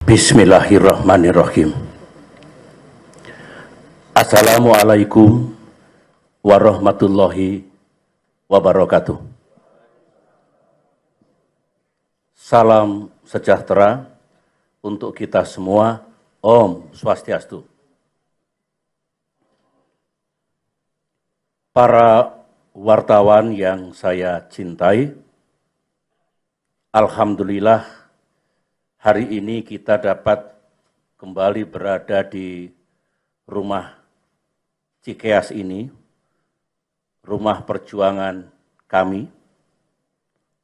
Bismillahirrahmanirrahim. Assalamualaikum warahmatullahi wabarakatuh. Salam sejahtera untuk kita semua. Om Swastiastu. Para wartawan yang saya cintai, alhamdulillah hari ini kita dapat kembali berada di rumah Cikeas ini, rumah perjuangan kami,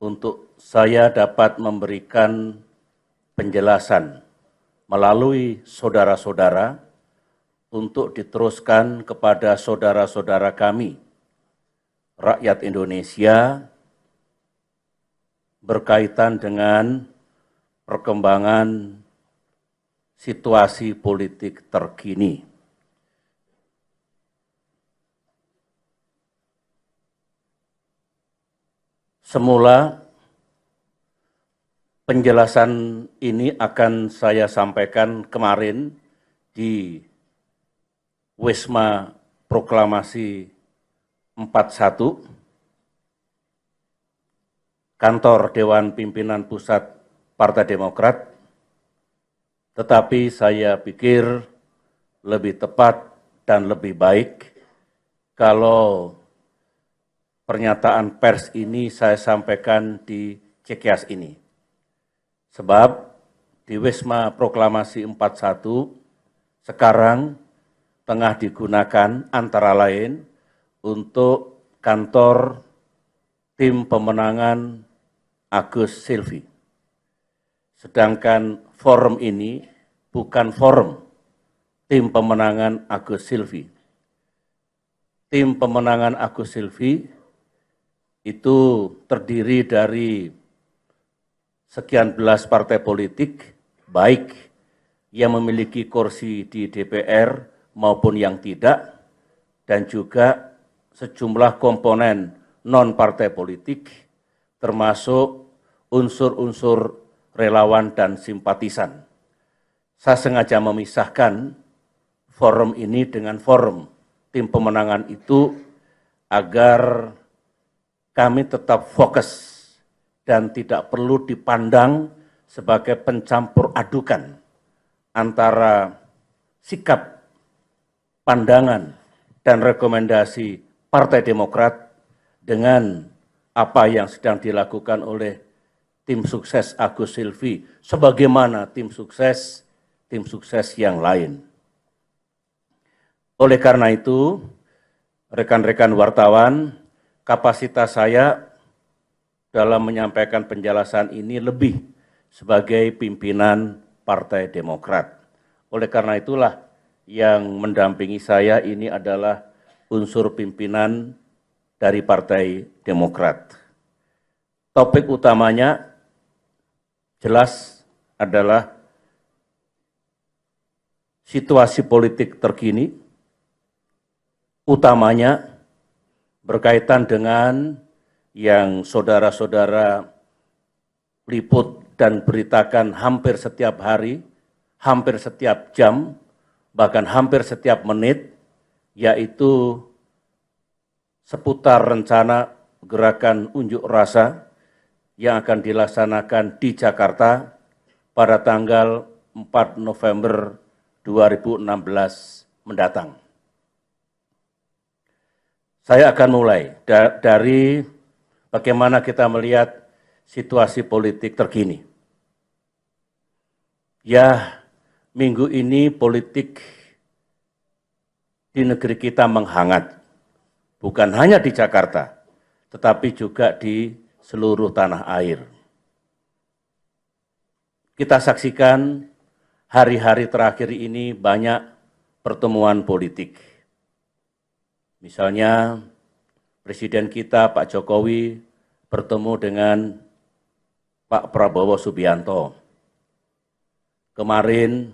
untuk saya dapat memberikan penjelasan melalui saudara-saudara untuk diteruskan kepada saudara-saudara kami, rakyat Indonesia, berkaitan dengan perkembangan situasi politik terkini. Semula penjelasan ini akan saya sampaikan kemarin di Wisma Proklamasi 41, kantor Dewan Pimpinan Pusat Partai Demokrat, tetapi saya pikir lebih tepat dan lebih baik kalau pernyataan pers ini saya sampaikan di Cikeas ini. Sebab di Wisma Proklamasi 41 sekarang tengah digunakan antara lain untuk kantor tim pemenangan Agus Silvi. Sedangkan forum ini bukan forum tim pemenangan Agus Silvi. Tim pemenangan Agus Silvi itu terdiri dari sekian belas partai politik, baik yang memiliki kursi di DPR maupun yang tidak, dan juga sejumlah komponen non-partai politik, termasuk unsur-unsur relawan dan simpatisan. Saya sengaja memisahkan forum ini dengan forum tim pemenangan itu agar kami tetap fokus dan tidak perlu dipandang sebagai pencampur adukan antara sikap, pandangan, dan rekomendasi Partai Demokrat dengan apa yang sedang dilakukan oleh tim sukses Agus Silvi, sebagaimana tim sukses yang lain. Oleh karena itu, rekan-rekan wartawan, kapasitas saya dalam menyampaikan penjelasan ini lebih sebagai pimpinan Partai Demokrat. Oleh karena itulah yang mendampingi saya ini adalah unsur pimpinan dari Partai Demokrat. Topik utamanya jelas adalah situasi politik terkini, utamanya berkaitan dengan yang saudara-saudara liput dan beritakan hampir setiap hari, hampir setiap jam, bahkan hampir setiap menit, yaitu seputar rencana gerakan unjuk rasa yang akan dilaksanakan di Jakarta pada tanggal 4 November 2016 mendatang. Saya akan mulai dari bagaimana kita melihat situasi politik terkini. Ya, minggu ini politik di negeri kita menghangat. Bukan hanya di Jakarta, tetapi juga di seluruh tanah air. Kita saksikan hari-hari terakhir ini banyak pertemuan politik. Misalnya, Presiden kita Pak Jokowi bertemu dengan Pak Prabowo Subianto. Kemarin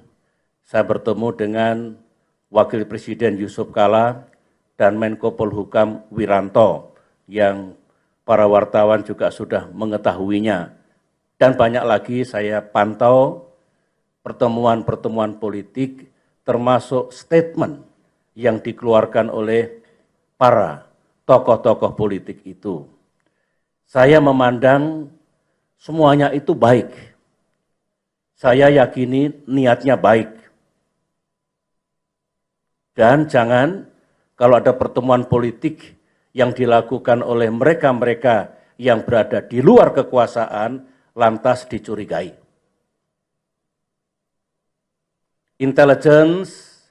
saya bertemu dengan Wakil Presiden Yusuf Kala dan Menko Polhukam Wiranto yang para wartawan juga sudah mengetahuinya. Dan banyak lagi saya pantau pertemuan-pertemuan politik, termasuk statement yang dikeluarkan oleh para tokoh-tokoh politik itu. Saya memandang semuanya itu baik. Saya yakini niatnya baik. Dan jangan kalau ada pertemuan politik yang dilakukan oleh mereka-mereka yang berada di luar kekuasaan, lantas dicurigai. Intelligence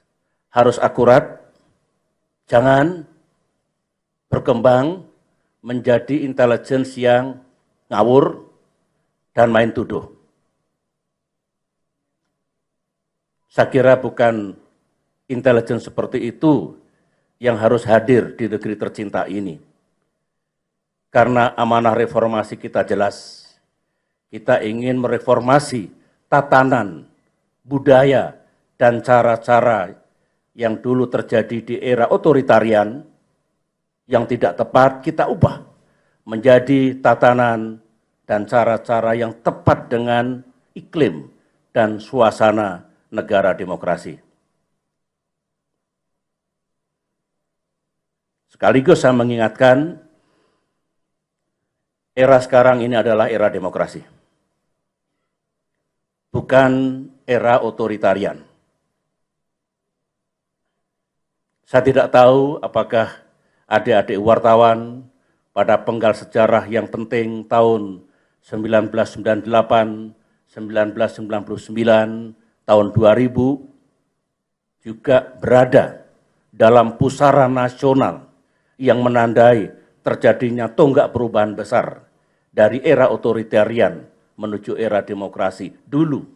harus akurat, jangan berkembang menjadi intelligence yang ngawur dan main tuduh. Saya kira bukan intelligence seperti itu yang harus hadir di negeri tercinta ini. Karena amanah reformasi kita jelas. Kita ingin mereformasi tatanan, budaya, dan cara-cara yang dulu terjadi di era otoritarian yang tidak tepat, kita ubah menjadi tatanan dan cara-cara yang tepat dengan iklim dan suasana negara demokrasi. Sekaligus saya mengingatkan, era sekarang ini adalah era demokrasi, bukan era otoritarian. Saya tidak tahu apakah adik-adik wartawan pada penggal sejarah yang penting tahun 1998, 1999, tahun 2000 juga berada dalam pusaran nasional yang menandai terjadinya tonggak perubahan besar dari era otoritarian menuju era demokrasi dulu.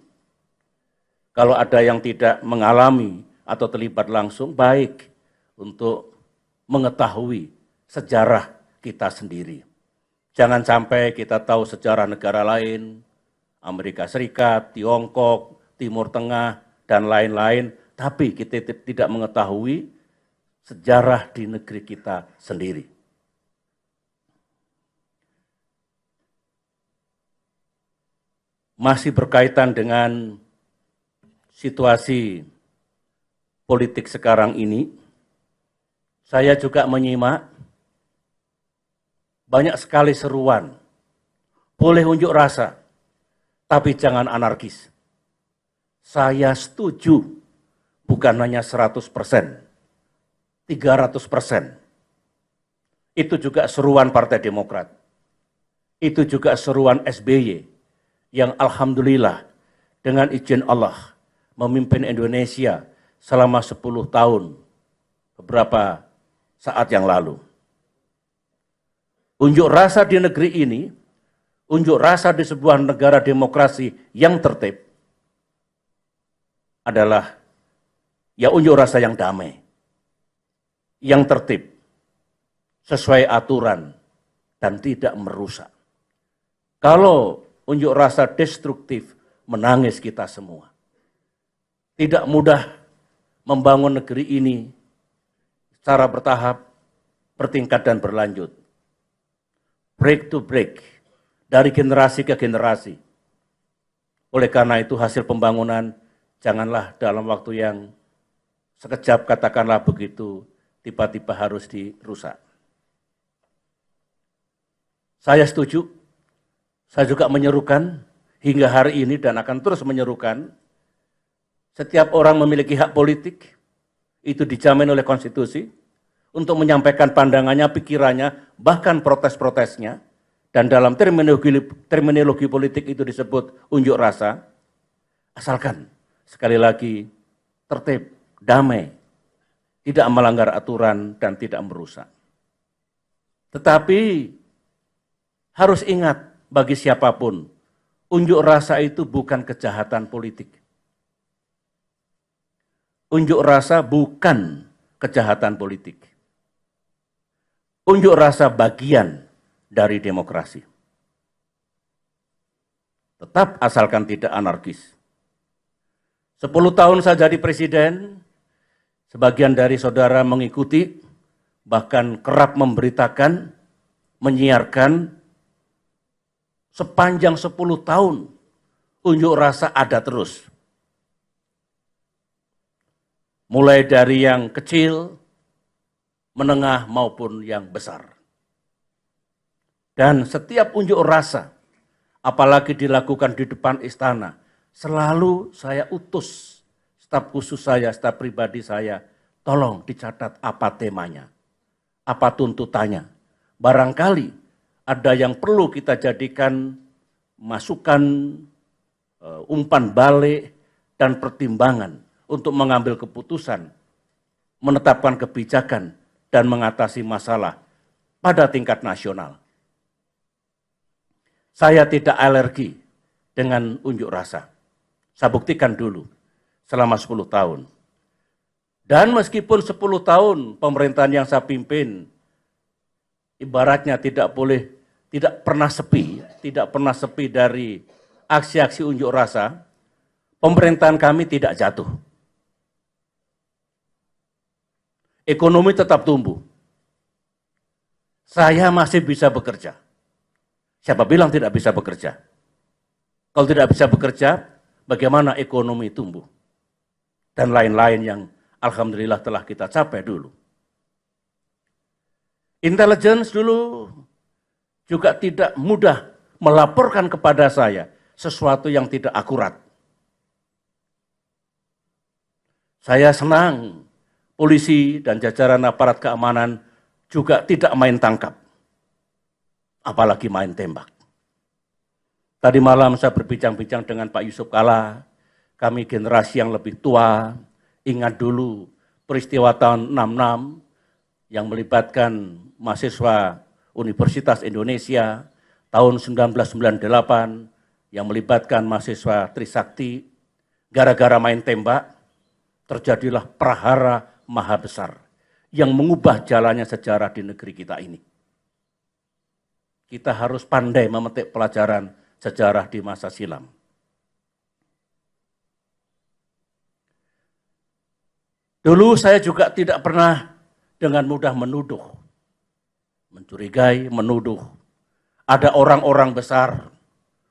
Kalau ada yang tidak mengalami atau terlibat langsung, baik untuk mengetahui sejarah kita sendiri. Jangan sampai kita tahu sejarah negara lain, Amerika Serikat, Tiongkok, Timur Tengah, dan lain-lain, tapi kita tidak mengetahui sejarah di negeri kita sendiri. Masih berkaitan dengan situasi politik sekarang ini, saya juga menyimak banyak sekali seruan, boleh unjuk rasa, tapi jangan anarkis. Saya setuju, bukan hanya 100%, 300%. Itu juga seruan Partai Demokrat. Itu juga seruan SBY, yang alhamdulillah dengan izin Allah memimpin Indonesia selama 10 tahun, beberapa saat yang lalu. Unjuk rasa di negeri ini, unjuk rasa di sebuah negara demokrasi yang tertib, adalah ya unjuk rasa yang damai, yang tertib, sesuai aturan, dan tidak merusak. Kalau unjuk rasa destruktif, menangis kita semua. Tidak mudah membangun negeri ini secara bertahap, bertingkat dan berlanjut. Break to break, dari generasi ke generasi. Oleh karena itu hasil pembangunan janganlah dalam waktu yang sekejap katakanlah begitu, tiba-tiba harus dirusak. Saya setuju, saya juga menyerukan hingga hari ini dan akan terus menyerukan, setiap orang memiliki hak politik, itu dijamin oleh konstitusi, untuk menyampaikan pandangannya, pikirannya, bahkan protes-protesnya, dan dalam terminologi politik itu disebut unjuk rasa, asalkan, sekali lagi, tertib, damai, tidak melanggar aturan, dan tidak merusak. Tetapi, harus ingat bagi siapapun, unjuk rasa itu bukan kejahatan politik. Unjuk rasa bukan kejahatan politik. Unjuk rasa bagian dari demokrasi. Tetap asalkan tidak anarkis. 10 tahun saya jadi presiden, sebagian dari saudara mengikuti, bahkan kerap memberitakan, menyiarkan, sepanjang 10 tahun unjuk rasa ada terus. mulai dari yang kecil, menengah maupun yang besar. Dan setiap unjuk rasa, apalagi dilakukan di depan istana, selalu saya utus staf khusus saya, staf pribadi saya, tolong dicatat apa temanya, apa tuntutannya. Barangkali ada yang perlu kita jadikan masukan, umpan balik, dan pertimbangan untuk mengambil keputusan, menetapkan kebijakan, dan mengatasi masalah pada tingkat nasional. Saya tidak alergi dengan unjuk rasa. Saya buktikan dulu selama 10 tahun. Dan meskipun 10 tahun pemerintahan yang saya pimpin, ibaratnya tidak pernah sepi dari aksi-aksi unjuk rasa, pemerintahan kami tidak jatuh. Ekonomi tetap tumbuh. Saya masih bisa bekerja. Siapa bilang tidak bisa bekerja? Kalau tidak bisa bekerja, bagaimana ekonomi tumbuh? Dan lain-lain yang alhamdulillah telah kita capai dulu. Intelligence dulu juga tidak mudah melaporkan kepada saya sesuatu yang tidak akurat. Saya senang polisi dan jajaran aparat keamanan juga tidak main tangkap, apalagi main tembak. Tadi malam saya berbincang-bincang dengan Pak Yusuf Kalla, kami generasi yang lebih tua, ingat dulu peristiwa tahun 66 yang melibatkan mahasiswa Universitas Indonesia, tahun 1998 yang melibatkan mahasiswa Trisakti, gara-gara main tembak, terjadilah prahara maha besar yang mengubah jalannya sejarah di negeri kita ini. Kita harus pandai memetik pelajaran sejarah di masa silam. Dulu saya juga tidak pernah dengan mudah menuduh, mencurigai, menuduh. Ada orang-orang besar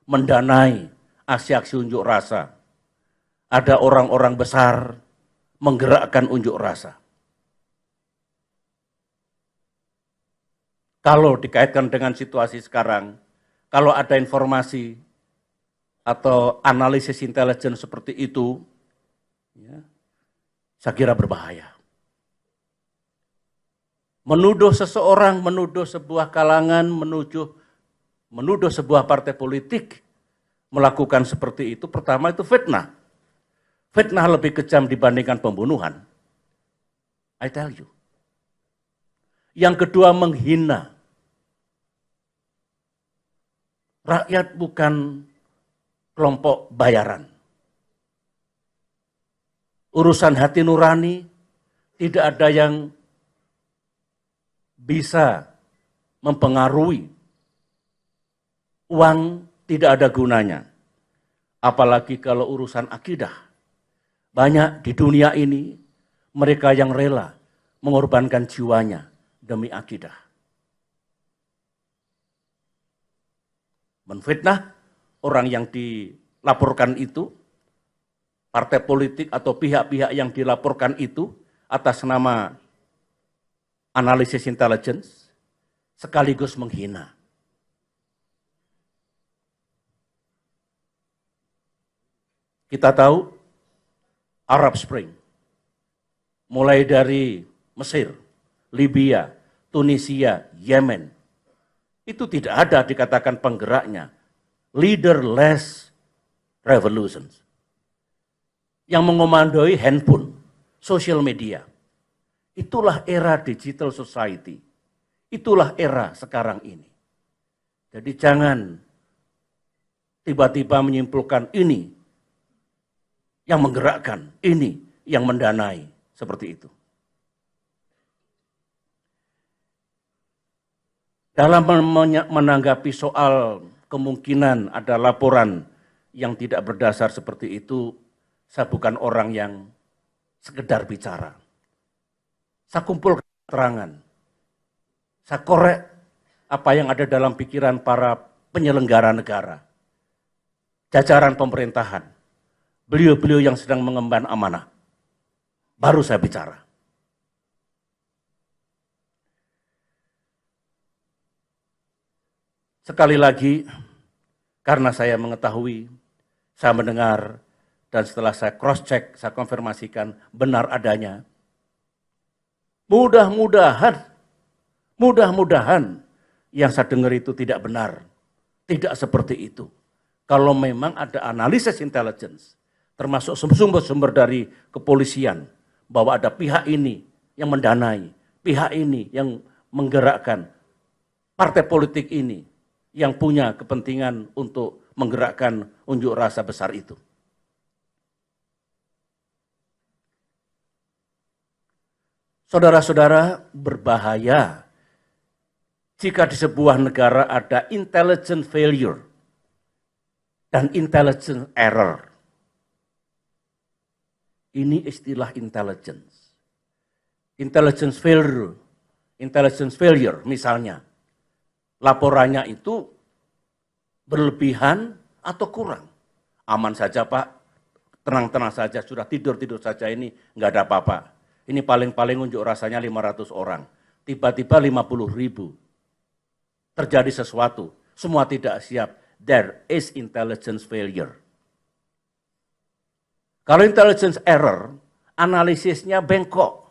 mendanai aksi-aksi unjuk rasa. Ada orang-orang besar menggerakkan unjuk rasa. Kalau dikaitkan dengan situasi sekarang, kalau ada informasi atau analisis intelijen seperti itu, ya, saya kira berbahaya. Menuduh seseorang, menuduh sebuah kalangan, menuduh sebuah partai politik melakukan seperti itu, pertama itu fitnah. Fitnah lebih kejam dibandingkan pembunuhan. I tell you. Yang kedua, menghina. Rakyat bukan kelompok bayaran. Urusan hati nurani, tidak ada yang bisa mempengaruhi. Uang tidak ada gunanya. Apalagi kalau urusan akidah. Banyak di dunia ini mereka yang rela mengorbankan jiwanya demi akidah. Menfitnah orang yang dilaporkan itu, partai politik atau pihak-pihak yang dilaporkan itu atas nama analisis intelligence, sekaligus menghina. Kita tahu Arab Spring, mulai dari Mesir, Libya, Tunisia, Yemen, itu tidak ada dikatakan penggeraknya, leaderless revolutions. Yang mengomandoi handphone, social media. Itulah era digital society. Itulah era sekarang ini. Jadi jangan tiba-tiba menyimpulkan ini yang menggerakkan, ini yang mendanai, seperti itu. Dalam menanggapi soal kemungkinan ada laporan yang tidak berdasar seperti itu, saya bukan orang yang sekedar bicara. Saya kumpulkan keterangan, saya korek apa yang ada dalam pikiran para penyelenggara negara, jajaran pemerintahan, beliau-beliau yang sedang mengemban amanah. baru saya bicara. Sekali lagi, karena saya mengetahui, saya mendengar, dan setelah saya cross-check, saya konfirmasikan benar adanya. Mudah-mudahan yang saya dengar itu tidak benar. Tidak seperti itu. Kalau memang ada analisis intelligence, termasuk sumber-sumber dari kepolisian, bahwa ada pihak ini yang mendanai, pihak ini yang menggerakkan, partai politik ini yang punya kepentingan untuk menggerakkan unjuk rasa besar itu. Saudara-saudara, berbahaya jika di sebuah negara ada intelligence failure dan intelligence error. Ini istilah intelligence. Intelligence failure misalnya, laporannya itu berlebihan atau kurang. Aman saja Pak, tenang-tenang saja, sudah tidur-tidur saja ini, nggak ada apa-apa. Ini paling-paling unjuk rasanya 500 orang. Tiba-tiba 50.000. Terjadi sesuatu, semua tidak siap. There is intelligence failure. Kalau intelligence error, analisisnya bengkok.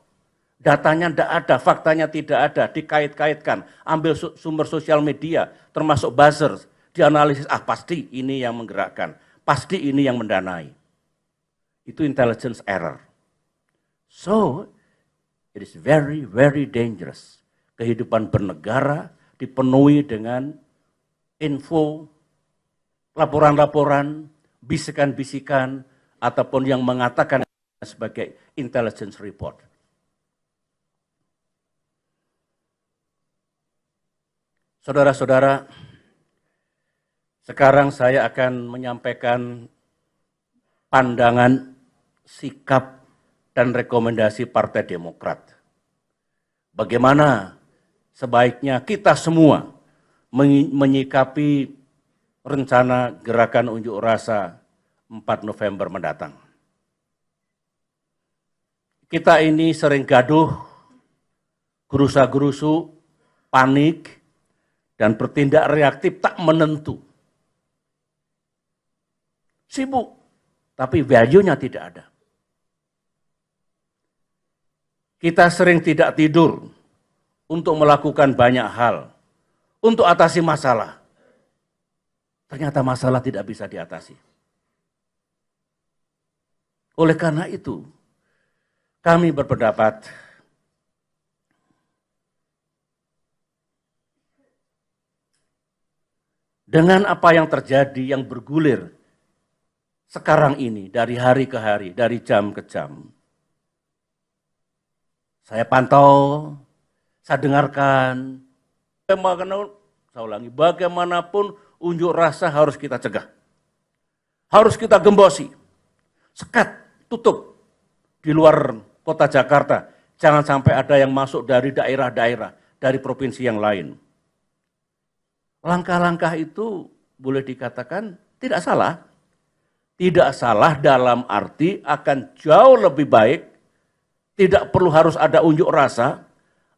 Datanya tidak ada, faktanya tidak ada, dikait-kaitkan. Ambil sumber sosial media, termasuk buzzer, dianalisis, pasti ini yang menggerakkan, pasti ini yang mendanai. Itu intelligence error. So, it is very, very dangerous. Kehidupan bernegara dipenuhi dengan info, laporan-laporan, bisikan-bisikan, ataupun yang mengatakan sebagai intelligence report. Saudara-saudara, sekarang saya akan menyampaikan pandangan, sikap, dan rekomendasi Partai Demokrat. Bagaimana sebaiknya kita semua menyikapi rencana gerakan unjuk rasa 4 November mendatang. Kita ini sering gaduh, gerusa-gerusu, panik, dan bertindak reaktif tak menentu. Sibuk, tapi value-nya tidak ada. Kita sering tidak tidur untuk melakukan banyak hal, untuk atasi masalah. Ternyata masalah tidak bisa diatasi. Oleh karena itu, kami berpendapat dengan apa yang terjadi, yang bergulir sekarang ini, dari hari ke hari, dari jam ke jam. Saya pantau, saya dengarkan, bagaimanapun unjuk rasa harus kita cegah. Harus kita gembosi, sekat, tutup di luar kota Jakarta. Jangan sampai ada yang masuk dari daerah-daerah, dari provinsi yang lain. Langkah-langkah itu boleh dikatakan tidak salah. Tidak salah dalam arti akan jauh lebih baik. Tidak perlu harus ada unjuk rasa,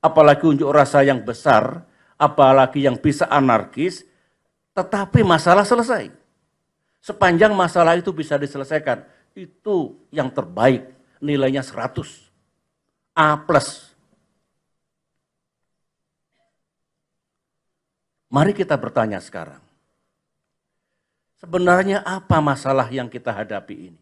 apalagi unjuk rasa yang besar, apalagi yang bisa anarkis, tetapi masalah selesai. Sepanjang masalah itu bisa diselesaikan, itu yang terbaik, nilainya 100, A+. Mari kita bertanya sekarang, sebenarnya apa masalah yang kita hadapi ini?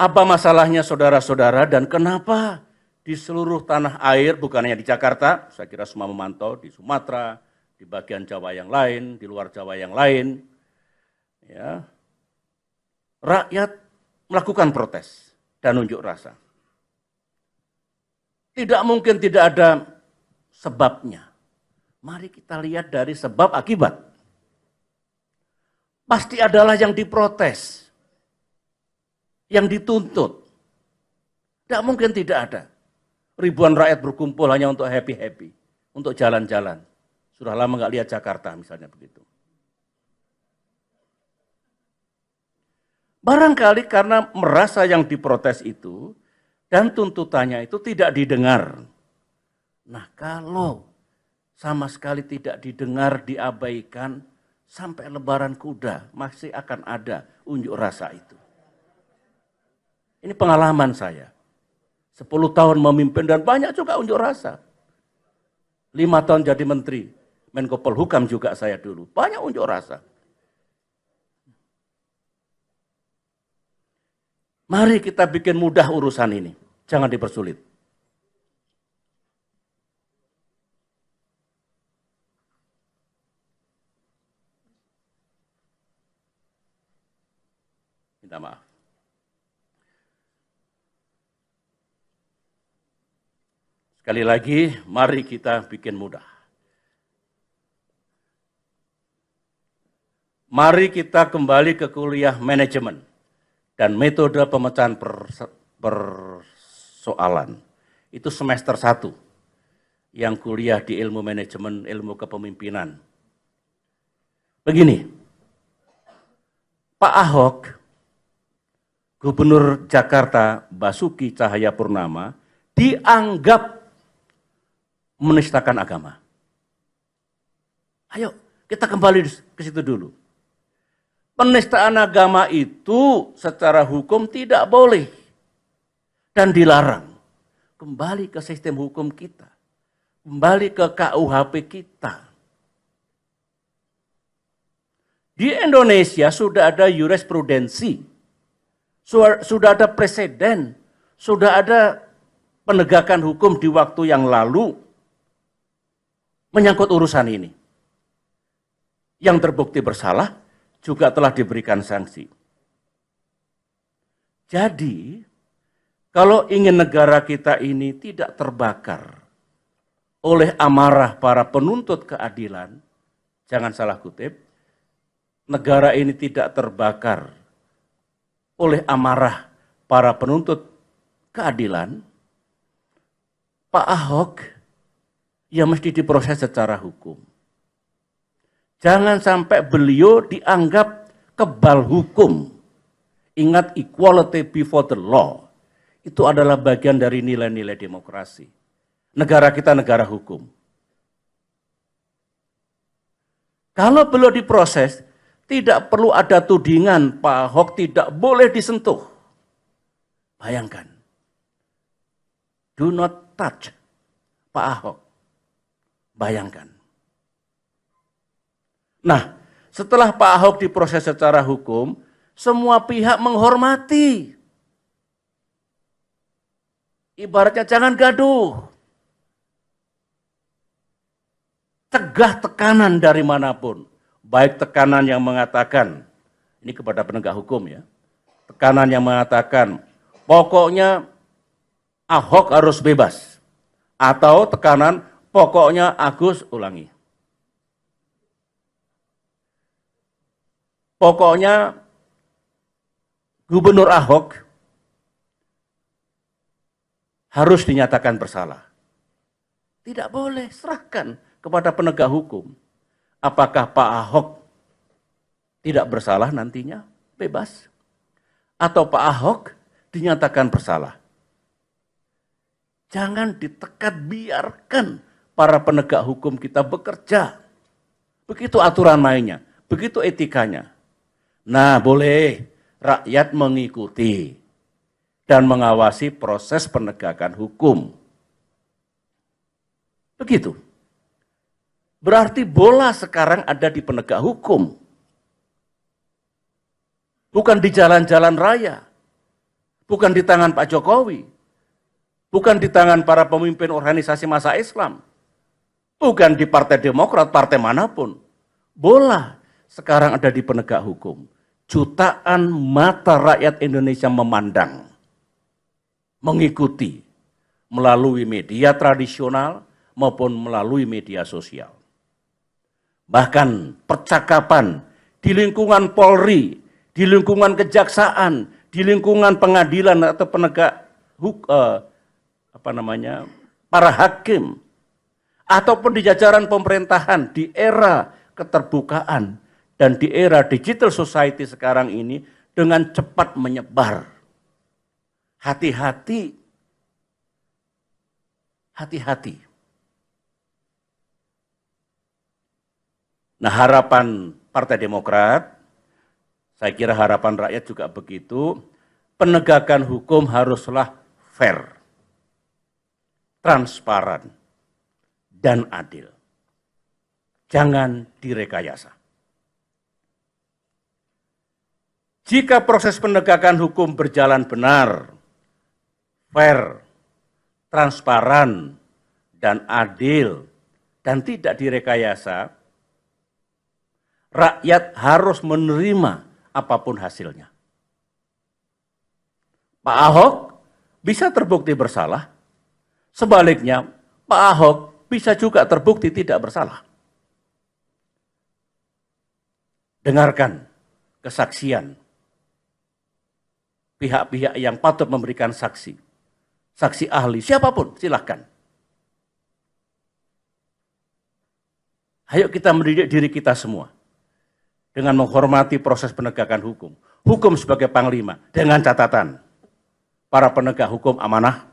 Apa masalahnya saudara-saudara dan kenapa di seluruh tanah air, bukan hanya di Jakarta, saya kira semua memantau, di Sumatera, di bagian Jawa yang lain, di luar Jawa yang lain, ya, rakyat melakukan protes dan unjuk rasa. Tidak mungkin tidak ada sebabnya. Mari kita lihat dari sebab akibat. Pasti adalah yang diprotes, yang dituntut. Tidak mungkin tidak ada. Ribuan rakyat berkumpul hanya untuk happy-happy, untuk jalan-jalan. Sudah lama nggak lihat Jakarta misalnya begitu. Barangkali karena merasa yang diprotes itu dan tuntutannya itu tidak didengar. Nah, kalau sama sekali tidak didengar, diabaikan, sampai lebaran kuda masih akan ada unjuk rasa itu. Ini pengalaman saya. 10 tahun memimpin dan banyak juga unjuk rasa. 5 tahun jadi menteri, Menko Polhukam juga saya dulu. Banyak unjuk rasa. Mari kita bikin mudah urusan ini. Jangan dipersulit. Minta maaf. Sekali lagi, mari kita bikin mudah. Mari kita kembali ke kuliah manajemen dan metode pemecahan persoalan. Itu semester 1 yang kuliah di ilmu manajemen, ilmu kepemimpinan. Begini, Pak Ahok, Gubernur Jakarta Basuki Cahayapurnama, dianggap menistakan agama. Ayo, kita kembali ke situ dulu. Penistaan agama itu secara hukum tidak boleh dan dilarang. Kembali ke sistem hukum kita. Kembali ke KUHP kita. Di Indonesia sudah ada jurisprudensi, sudah ada preseden, sudah ada penegakan hukum di waktu yang lalu menyangkut urusan ini. Yang terbukti bersalah juga telah diberikan sanksi. Jadi, kalau ingin negara kita ini tidak terbakar oleh amarah para penuntut keadilan, jangan salah kutip, negara ini tidak terbakar oleh amarah para penuntut keadilan, Pak Ahok ya mesti diproses secara hukum. Jangan sampai beliau dianggap kebal hukum. Ingat, equality before the law. Itu adalah bagian dari nilai-nilai demokrasi. Negara kita negara hukum. Kalau beliau diproses, tidak perlu ada tudingan Pak Ahok tidak boleh disentuh. Bayangkan. Do not touch Pak Ahok. Bayangkan. Nah, setelah Pak Ahok diproses secara hukum, semua pihak menghormati. Ibaratnya jangan gaduh. Cegah tekanan dari manapun. Baik tekanan yang mengatakan, ini kepada penegak hukum ya, tekanan yang mengatakan, pokoknya Ahok harus bebas. Atau tekanan, pokoknya Agus ulangi. Pokoknya Gubernur Ahok harus dinyatakan bersalah. Tidak boleh, serahkan kepada penegak hukum. Apakah Pak Ahok tidak bersalah nantinya? Bebas. Atau Pak Ahok dinyatakan bersalah. Jangan ditekan, biarkan para penegak hukum kita bekerja. Begitu aturan mainnya, begitu etikanya. Nah, boleh rakyat mengikuti dan mengawasi proses penegakan hukum. Begitu. Berarti bola sekarang ada di penegak hukum. Bukan di jalan-jalan raya. Bukan di tangan Pak Jokowi. Bukan di tangan para pemimpin organisasi massa Islam. Bukan di Partai Demokrat, partai manapun. Bola sekarang ada di penegak hukum. Jutaan mata rakyat Indonesia memandang, mengikuti melalui media tradisional maupun melalui media sosial. Bahkan percakapan di lingkungan Polri, di lingkungan kejaksaan, di lingkungan pengadilan atau penegak para hakim, ataupun di jajaran pemerintahan di era keterbukaan dan di era digital society sekarang ini, dengan cepat menyebar. Hati-hati. Hati-hati. Nah, harapan Partai Demokrat, saya kira harapan rakyat juga begitu, penegakan hukum haruslah fair, transparan, dan adil. Jangan direkayasa. Jika proses penegakan hukum berjalan benar, fair, transparan, dan adil, dan tidak direkayasa, rakyat harus menerima apapun hasilnya. Pak Ahok bisa terbukti bersalah, sebaliknya Pak Ahok bisa juga terbukti tidak bersalah. Dengarkan kesaksian pihak-pihak yang patut memberikan saksi. Saksi ahli, siapapun, silahkan. Ayo kita mendidik diri kita semua dengan menghormati proses penegakan hukum. Hukum sebagai panglima, dengan catatan. Para penegak hukum amanah,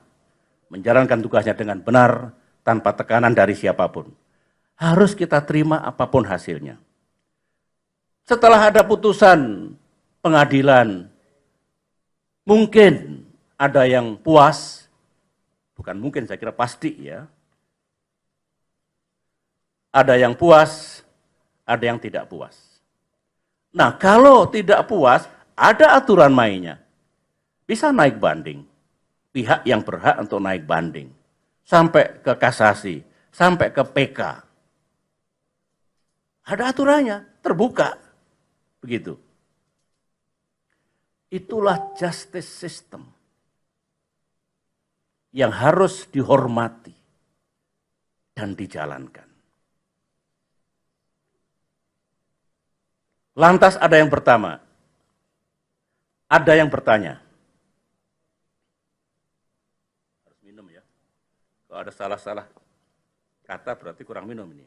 menjalankan tugasnya dengan benar, tanpa tekanan dari siapapun. Harus kita terima apapun hasilnya. Setelah ada putusan pengadilan, mungkin ada yang puas, bukan mungkin, saya kira pasti ya. Ada yang puas, ada yang tidak puas. Nah, kalau tidak puas, ada aturan mainnya. Bisa naik banding. Pihak yang berhak untuk naik banding. Sampai ke kasasi, sampai ke PK. Ada aturannya, terbuka. Begitu. Itulah justice system yang harus dihormati dan dijalankan. Lantas ada yang pertama, ada yang bertanya. Harus minum ya. Kalau ada salah-salah kata berarti kurang minum ini.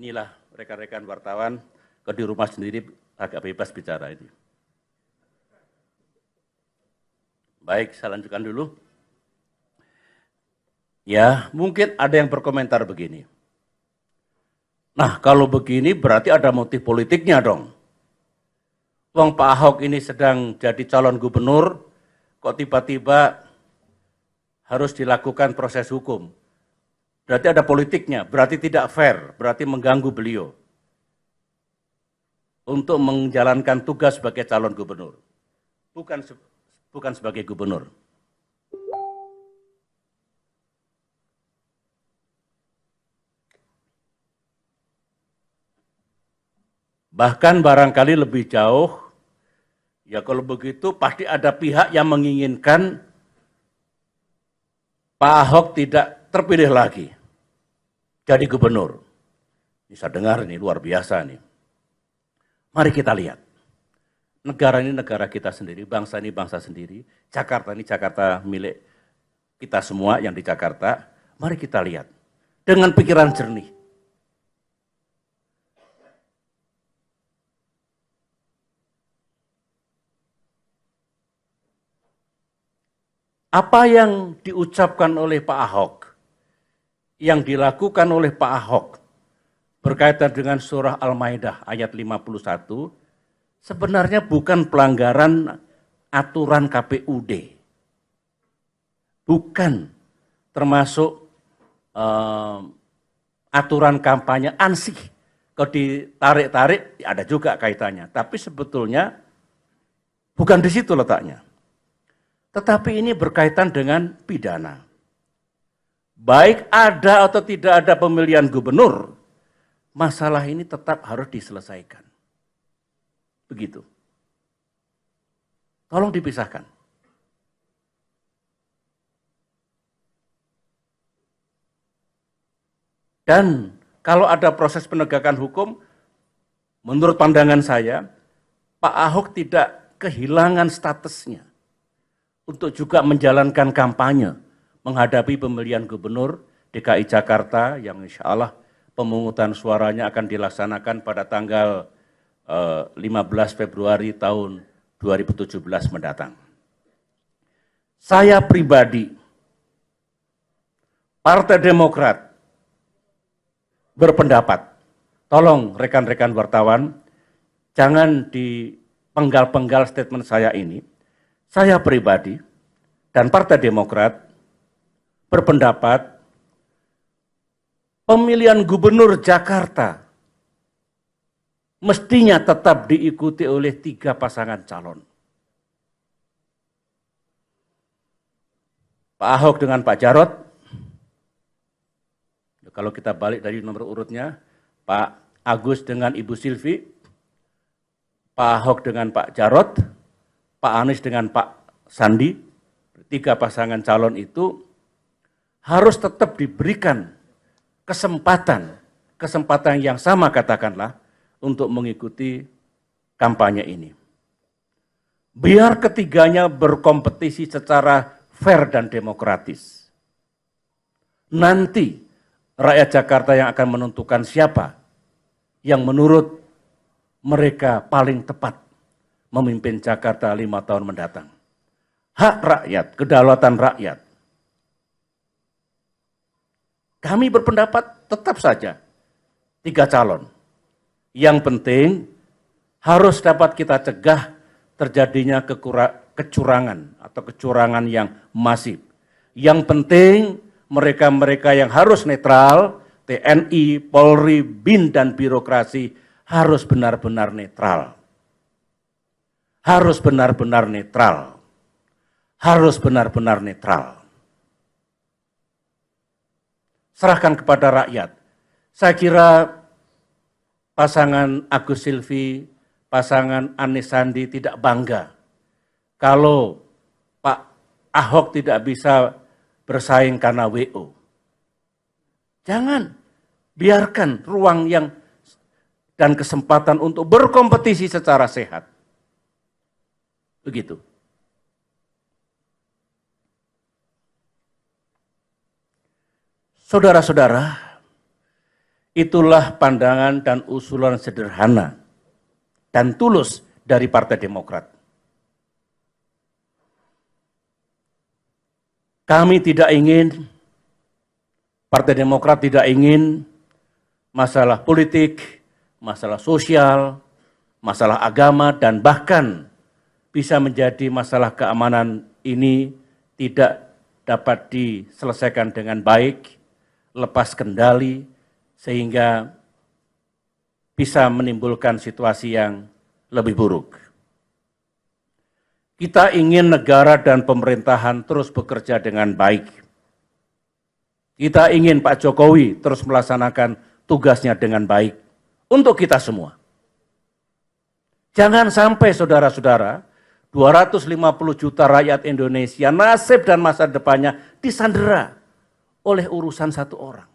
Inilah rekan-rekan wartawan, kalau di rumah sendiri agak bebas bicara ini. Baik, saya lanjutkan dulu. Ya, mungkin ada yang berkomentar begini. Nah, kalau begini berarti ada motif politiknya dong. Wong Pak Ahok ini sedang jadi calon gubernur, kok tiba-tiba harus dilakukan proses hukum. Berarti ada politiknya, berarti tidak fair, berarti mengganggu beliau untuk menjalankan tugas sebagai calon gubernur. Bukan sebagai gubernur. Bahkan barangkali lebih jauh, ya kalau begitu pasti ada pihak yang menginginkan Pak Ahok tidak terpilih lagi jadi gubernur. Bisa dengar ini luar biasa nih. Mari kita lihat. Negara ini negara kita sendiri, bangsa ini bangsa sendiri, Jakarta ini Jakarta milik kita semua yang di Jakarta. Mari kita lihat dengan pikiran jernih. Apa yang diucapkan oleh Pak Ahok, yang dilakukan oleh Pak Ahok berkaitan dengan surah Al-Maidah ayat 51, sebenarnya bukan pelanggaran aturan KPUD. Bukan termasuk aturan kampanye ansih. Kalau ditarik-tarik, ada juga kaitannya. Tapi sebetulnya bukan di situ letaknya. Tetapi ini berkaitan dengan pidana. Baik ada atau tidak ada pemilihan gubernur, masalah ini tetap harus diselesaikan. Begitu. Tolong dipisahkan. Dan kalau ada proses penegakan hukum, menurut pandangan saya, Pak Ahok tidak kehilangan statusnya untuk juga menjalankan kampanye menghadapi pemilihan gubernur DKI Jakarta yang insya Allah pemungutan suaranya akan dilaksanakan pada tanggal 15 Februari tahun 2017 mendatang. Saya pribadi, Partai Demokrat, berpendapat, tolong rekan-rekan wartawan, jangan dipenggal-penggal statement saya ini. Saya pribadi dan Partai Demokrat berpendapat pemilihan gubernur Jakarta mestinya tetap diikuti oleh 3 pasangan calon. Pak Ahok dengan Pak Jarot, kalau kita balik dari nomor urutnya, Pak Agus dengan Ibu Silvi, Pak Ahok dengan Pak Jarot, Pak Anies dengan Pak Sandi, 3 pasangan calon itu harus tetap diberikan kesempatan yang sama katakanlah untuk mengikuti kampanye ini. Biar ketiganya berkompetisi secara fair dan demokratis. Nanti rakyat Jakarta yang akan menentukan siapa yang menurut mereka paling tepat memimpin Jakarta 5 tahun mendatang. Hak rakyat, kedaulatan rakyat. Kami berpendapat tetap saja 3 calon. Yang penting harus dapat kita cegah terjadinya kecurangan atau kecurangan yang masif. Yang penting mereka-mereka yang harus netral, TNI, Polri, BIN, dan birokrasi harus benar-benar netral. Harus benar-benar netral. Harus benar-benar netral. Serahkan kepada rakyat. Saya kira pasangan Agus Silvi, pasangan Anies Sandi tidak bangga kalau Pak Ahok tidak bisa bersaing karena WO. Jangan biarkan ruang dan kesempatan untuk berkompetisi secara sehat. Begitu. Saudara-saudara, itulah pandangan dan usulan sederhana dan tulus dari Partai Demokrat. Kami tidak ingin, Partai Demokrat tidak ingin masalah politik, masalah sosial, masalah agama, dan bahkan bisa menjadi masalah keamanan ini tidak dapat diselesaikan dengan baik, lepas kendali, sehingga bisa menimbulkan situasi yang lebih buruk. Kita ingin negara dan pemerintahan terus bekerja dengan baik. Kita ingin Pak Jokowi terus melaksanakan tugasnya dengan baik untuk kita semua. Jangan sampai saudara-saudara, 250 juta rakyat Indonesia nasib dan masa depannya disandera oleh urusan satu orang.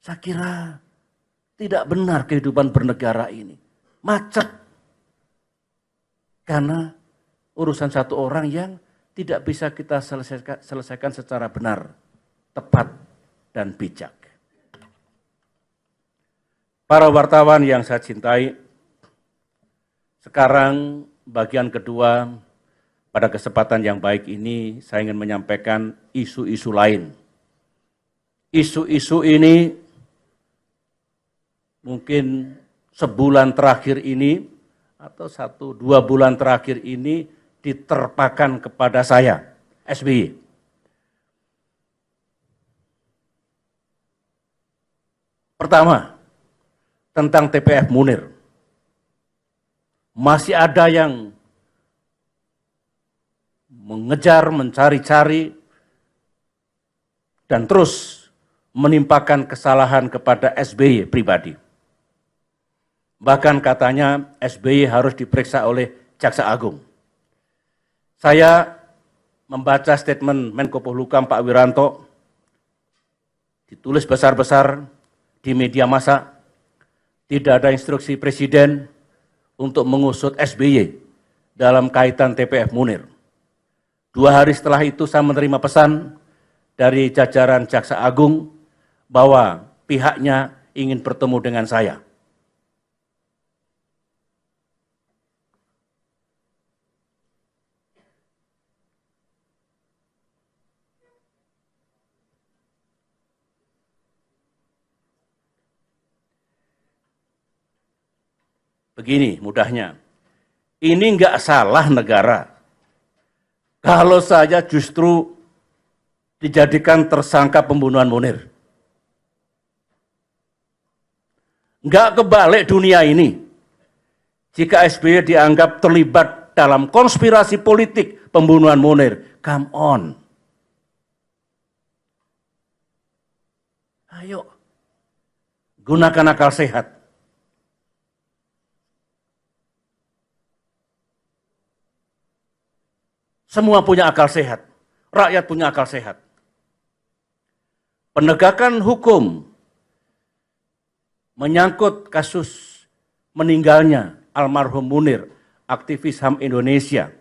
Saya kira tidak benar kehidupan bernegara ini. Macet. Karena urusan satu orang yang tidak bisa kita selesaikan secara benar, tepat, dan bijak. Para wartawan yang saya cintai, sekarang bagian kedua pada kesempatan yang baik ini saya ingin menyampaikan isu-isu lain. Isu-isu ini mungkin sebulan terakhir ini atau 1-2 bulan terakhir ini diterpakan kepada saya, SBY. Pertama, tentang TPF Munir. Masih ada yang mengejar, mencari-cari, dan terus menimpakan kesalahan kepada SBY pribadi. Bahkan katanya SBY harus diperiksa oleh Jaksa Agung. Saya membaca statement Menko Polhukam Pak Wiranto, ditulis besar-besar di media massa, tidak ada instruksi Presiden untuk mengusut SBY dalam kaitan TPF Munir. 2 hari setelah itu saya menerima pesan dari jajaran Jaksa Agung bahwa pihaknya ingin bertemu dengan saya. Begini mudahnya, ini nggak salah negara kalau saya justru dijadikan tersangka pembunuhan Munir. Nggak kebalik dunia ini jika SBY dianggap terlibat dalam konspirasi politik pembunuhan Munir. Come on. Ayo, gunakan akal sehat. Semua punya akal sehat, rakyat punya akal sehat. Penegakan hukum menyangkut kasus meninggalnya almarhum Munir, aktivis HAM Indonesia,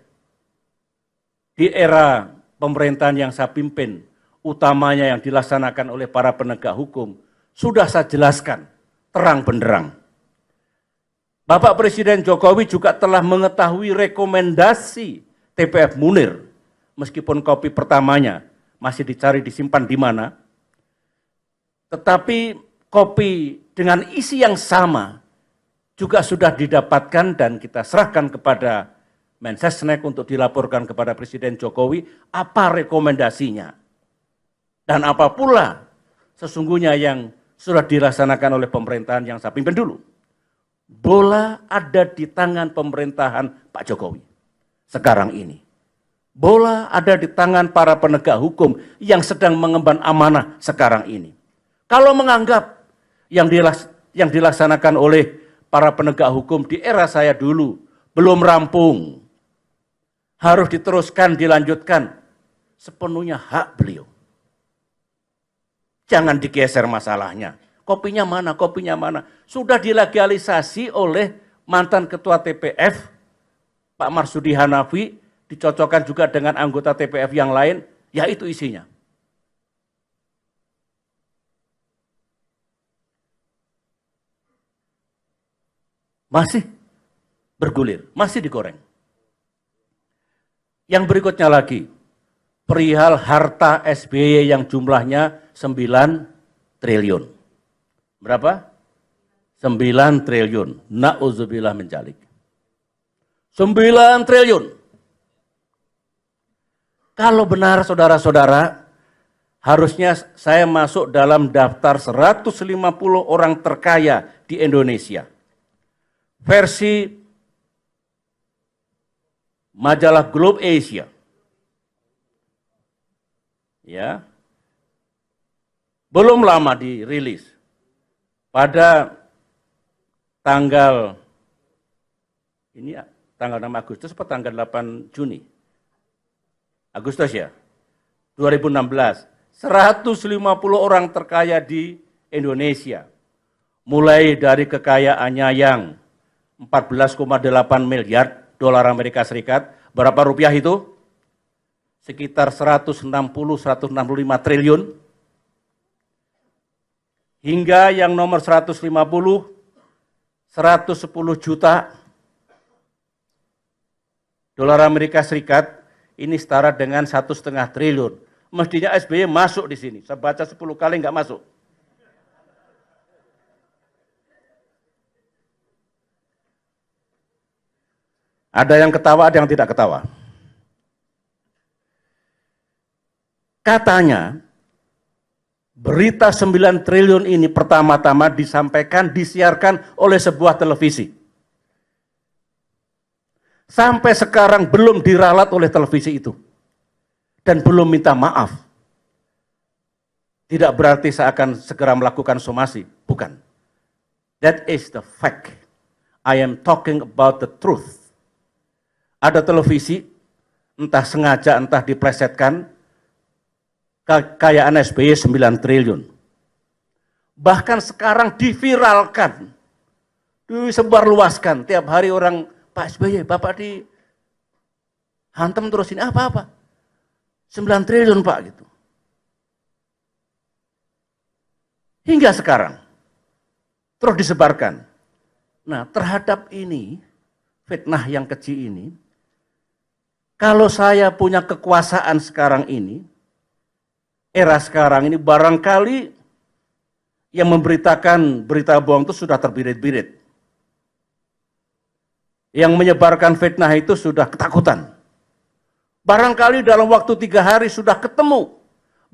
di era pemerintahan yang saya pimpin, utamanya yang dilaksanakan oleh para penegak hukum, sudah saya jelaskan terang benderang. Bapak Presiden Jokowi juga telah mengetahui rekomendasi TPF Munir, meskipun kopi pertamanya masih dicari disimpan di mana, tetapi kopi dengan isi yang sama juga sudah didapatkan dan kita serahkan kepada Mensesnek untuk dilaporkan kepada Presiden Jokowi apa rekomendasinya dan apa pula sesungguhnya yang sudah dilaksanakan oleh pemerintahan yang saya pimpin dulu. Bola ada di tangan pemerintahan Pak Jokowi. Sekarang ini, bola ada di tangan para penegak hukum yang sedang mengemban amanah sekarang ini. Kalau menganggap yang dilaksanakan oleh para penegak hukum di era saya dulu belum rampung, harus diteruskan, dilanjutkan, sepenuhnya hak beliau. Jangan digeser masalahnya. Kopinya mana, kopinya mana. Sudah dilegalisasi oleh mantan ketua TPF, Pak Marsudi Hanafi, dicocokkan juga dengan anggota TPF yang lain, ya itu isinya. Masih bergulir, masih digoreng. Yang berikutnya lagi, perihal harta SBY yang jumlahnya 9 triliun. Berapa? 9 triliun. Na'udzubillah min dzalik. 9 triliun. Kalau benar saudara-saudara, harusnya saya masuk dalam daftar 150 orang terkaya di Indonesia. Versi majalah Globe Asia. Ya. Belum lama dirilis. Pada tanggal ini tanggal 6 Agustus atau tanggal 8 Juni? Agustus ya, 2016. 150 orang terkaya di Indonesia. Mulai dari kekayaannya yang 14,8 miliar dolar Amerika Serikat. Berapa rupiah itu? Sekitar 160-165 triliun. Hingga yang nomor 150, 110 juta dolar Amerika Serikat, ini setara dengan 1,5 triliun. Mestinya SBY masuk di sini. Saya baca 10 kali nggak masuk. Ada yang ketawa, ada yang tidak ketawa. Katanya, berita 9 triliun ini pertama-tama disampaikan, disiarkan oleh sebuah televisi. Sampai sekarang belum diralat oleh televisi itu. Dan belum minta maaf. Tidak berarti saya akan segera melakukan somasi. Bukan. That is the fact. I am talking about the truth. Ada televisi, entah sengaja, entah diplesetkan, kekayaan SBY 9 triliun. Bahkan sekarang diviralkan, disebarluaskan. Tiap hari orang, Pak SBY, Bapak dihantam terus ini apa-apa. 9 triliun Pak gitu. Hingga sekarang terus disebarkan. Nah, terhadap ini, fitnah yang keji ini, kalau saya punya kekuasaan sekarang ini, era sekarang ini barangkali yang memberitakan berita bohong itu sudah terbirit-birit. Yang menyebarkan fitnah itu sudah ketakutan. Barangkali dalam waktu 3 hari sudah ketemu.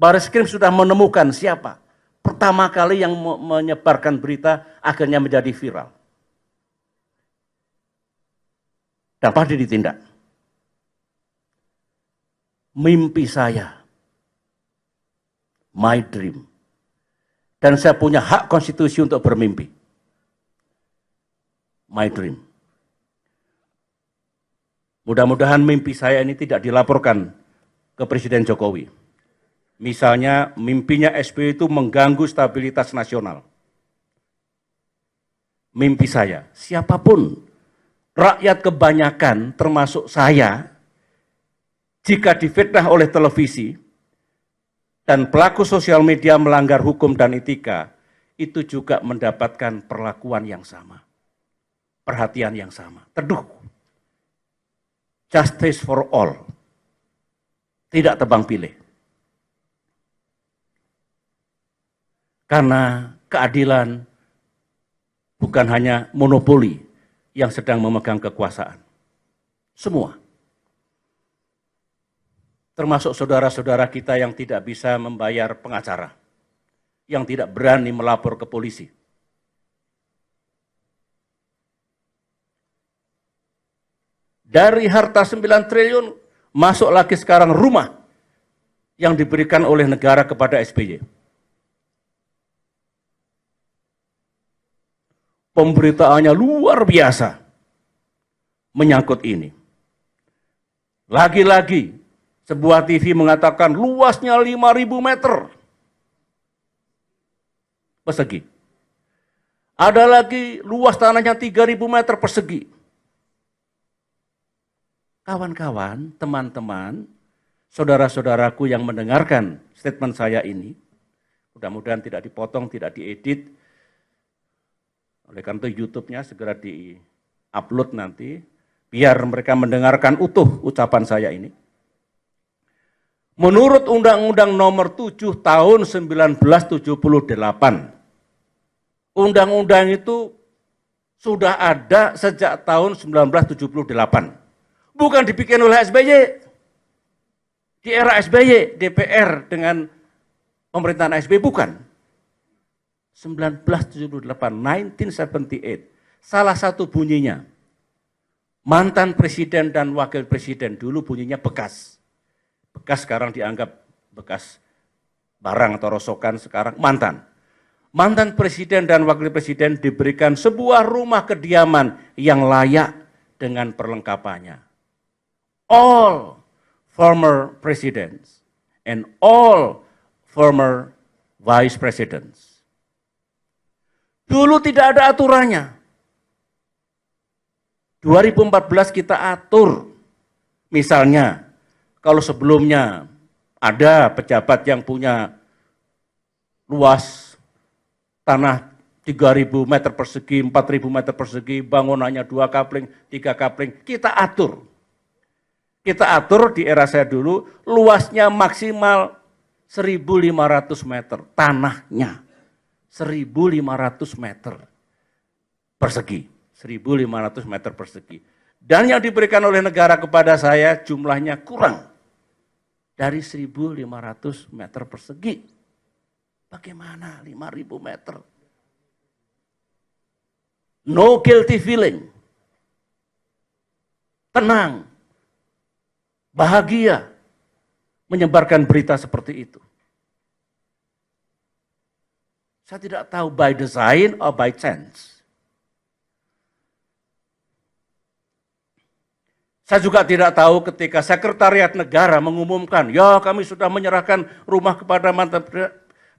Bareskrim sudah menemukan siapa. Pertama kali yang menyebarkan berita akhirnya menjadi viral. Dan pasti ditindak. Mimpi saya, my dream. Dan saya punya hak konstitusi untuk bermimpi. My dream. Mudah-mudahan mimpi saya ini tidak dilaporkan ke Presiden Jokowi. Misalnya mimpinya SBY itu mengganggu stabilitas nasional. Mimpi saya, siapapun, rakyat kebanyakan termasuk saya, jika difitnah oleh televisi dan pelaku sosial media melanggar hukum dan etika, itu juga mendapatkan perlakuan yang sama, perhatian yang sama. Teduh, justice for all, tidak tebang pilih. Karena keadilan bukan hanya monopoli yang sedang memegang kekuasaan. Semua. Termasuk saudara-saudara kita yang tidak bisa membayar pengacara, yang tidak berani melapor ke polisi. Dari harta 9 triliun, masuk lagi sekarang rumah yang diberikan oleh negara kepada SBY. Pemberitaannya luar biasa menyangkut ini. Lagi-lagi sebuah TV mengatakan luasnya 5.000 meter persegi. Ada lagi luas tanahnya 3.000 meter persegi. Kawan-kawan, teman-teman, saudara-saudaraku yang mendengarkan statement saya ini, mudah-mudahan tidak dipotong, tidak diedit. Oleh karena itu YouTube-nya segera di-upload nanti, biar mereka mendengarkan utuh ucapan saya ini. Menurut Undang-Undang Nomor 7 Tahun 1978, Undang-Undang itu sudah ada sejak tahun 1978. Bukan dibikin oleh SBY. Di era SBY, DPR dengan pemerintahan SBY, bukan. 1978, 1978. Salah satu bunyinya, mantan presiden dan wakil presiden, dulu bunyinya bekas. Bekas sekarang dianggap bekas barang atau rosokan, sekarang mantan. Mantan presiden dan wakil presiden diberikan sebuah rumah kediaman yang layak dengan perlengkapannya. All former presidents and all former vice presidents. Dulu tidak ada aturannya. 2014 kita atur. Misalnya, kalau sebelumnya ada pejabat yang punya luas tanah 3.000 meter persegi, 4.000 meter persegi, bangunannya 2 kapling, 3 kapling, kita atur. Kita atur di era saya dulu, luasnya maksimal 1.500 meter, tanahnya 1.500 meter persegi, 1.500 meter persegi. Dan yang diberikan oleh negara kepada saya jumlahnya kurang dari 1.500 meter persegi. Bagaimana 5.000 meter? No guilty feeling. Tenang, bahagia menyebarkan berita seperti itu. Saya tidak tahu by design or by chance. Saya juga tidak tahu ketika Sekretariat Negara mengumumkan, ya kami sudah menyerahkan rumah kepada mantan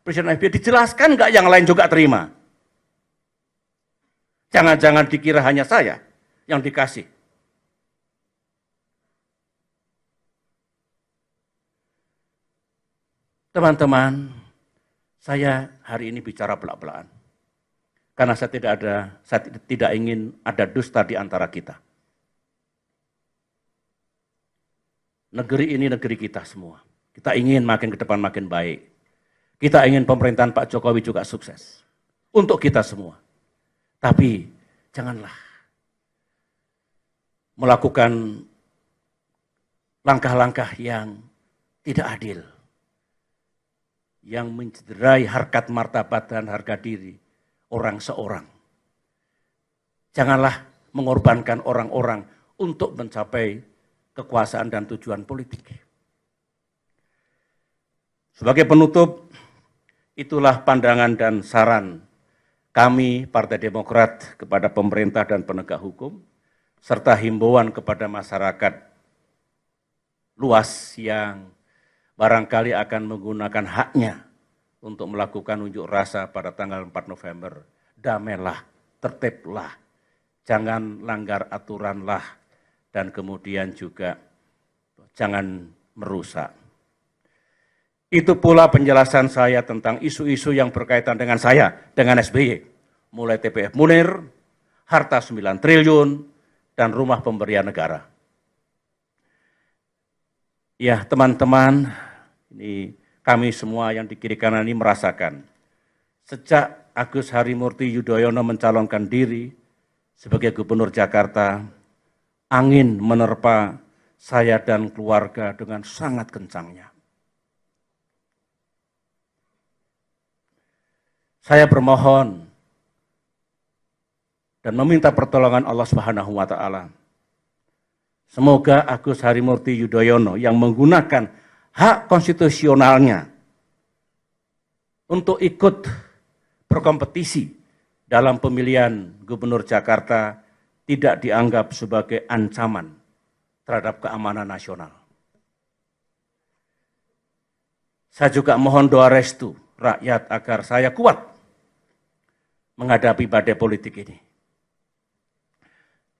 Presiden SBY, dijelaskan nggak yang lain juga terima? Jangan-jangan dikira hanya saya yang dikasih. Teman-teman, saya hari ini bicara belak-belakan. Karena saya tidak ingin ada dusta di antara kita. Negeri ini negeri kita semua. Kita ingin makin ke depan makin baik. Kita ingin pemerintahan Pak Jokowi juga sukses. Untuk kita semua. Tapi janganlah melakukan langkah-langkah yang tidak adil. Yang mencederai harkat martabat dan harga diri orang seorang. Janganlah mengorbankan orang-orang untuk mencapai kekuasaan dan tujuan politik. Sebagai penutup, itulah pandangan dan saran kami Partai Demokrat kepada pemerintah dan penegak hukum, serta himbauan kepada masyarakat luas yang barangkali akan menggunakan haknya untuk melakukan unjuk rasa pada tanggal 4 November. Damailah, tertiblah, jangan langgar aturanlah, dan kemudian juga jangan merusak. Itu pula penjelasan saya tentang isu-isu yang berkaitan dengan saya, dengan SBY. Mulai TPF Munir, harta 9 triliun, dan rumah pemberian negara. Ya teman-teman, ini kami semua yang di kiri kanan ini merasakan. Sejak Agus Harimurti Yudhoyono mencalonkan diri sebagai Gubernur Jakarta, angin menerpa saya dan keluarga dengan sangat kencangnya. Saya bermohon dan meminta pertolongan Allah Subhanahu wa Ta'ala. Semoga Agus Harimurti Yudhoyono yang menggunakan hak konstitusionalnya untuk ikut berkompetisi dalam pemilihan Gubernur Jakarta tidak dianggap sebagai ancaman terhadap keamanan nasional. Saya juga mohon doa restu rakyat agar saya kuat menghadapi badai politik ini.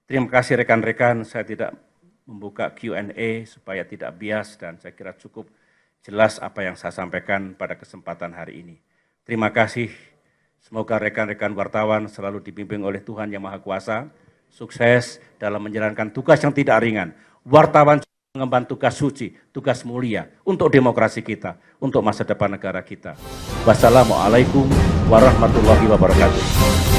Terima kasih rekan-rekan, saya tidak membuka Q&A supaya tidak bias dan saya kira cukup jelas apa yang saya sampaikan pada kesempatan hari ini. Terima kasih, semoga rekan-rekan wartawan selalu dibimbing oleh Tuhan Yang Maha Kuasa, sukses dalam menjalankan tugas yang tidak ringan. Wartawan mengemban tugas suci, tugas mulia untuk demokrasi kita, untuk masa depan negara kita. Wassalamualaikum warahmatullahi wabarakatuh.